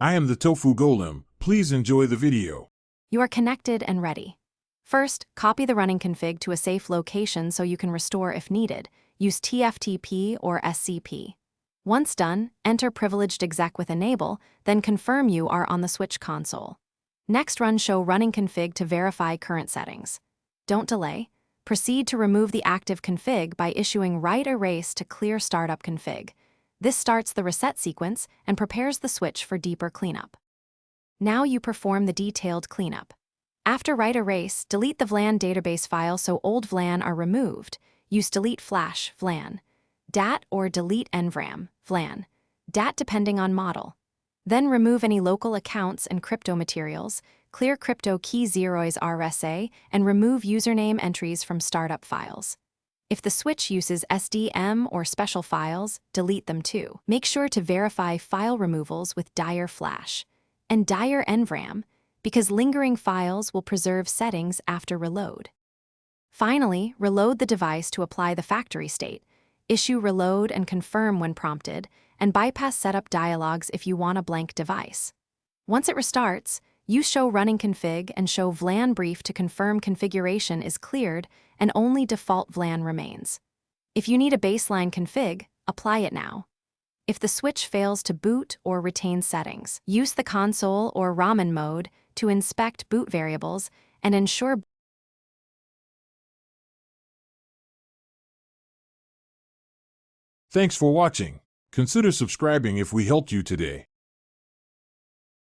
I am the Tofu Golem. Please enjoy the video. You are connected and ready. First, copy the running config to a safe location so you can restore if needed. Use TFTP or SCP. Once done, enter privileged exec with enable, then confirm you are on the Switch console. Next, run show running config to verify current settings. Don't delay. Proceed to remove the active config by issuing write erase to clear startup config. This starts the reset sequence and prepares the switch for deeper cleanup. Now you perform the detailed cleanup. After write erase, delete the VLAN database file so old VLAN are removed. Use delete flash VLAN, DAT or delete NVRAM VLAN, DAT depending on model. Then remove any local accounts and crypto materials, clear crypto key zeros RSA, and remove username entries from startup files. If the switch uses SDM or special files, delete them too. Make sure to verify file removals with dir flash and dir NVRAM, because lingering files will preserve settings after reload. Finally, reload the device to apply the factory state. Issue reload and confirm when prompted, and bypass setup dialogues if you want a blank device. Once it restarts, use show running config and show VLAN brief to confirm configuration is cleared and only default VLAN remains. If you need a baseline config, apply it now. If the switch fails to boot or retain settings, use the console or Ramen mode to inspect boot variables and ensure. Thanks for watching. Consider subscribing if we helped you today.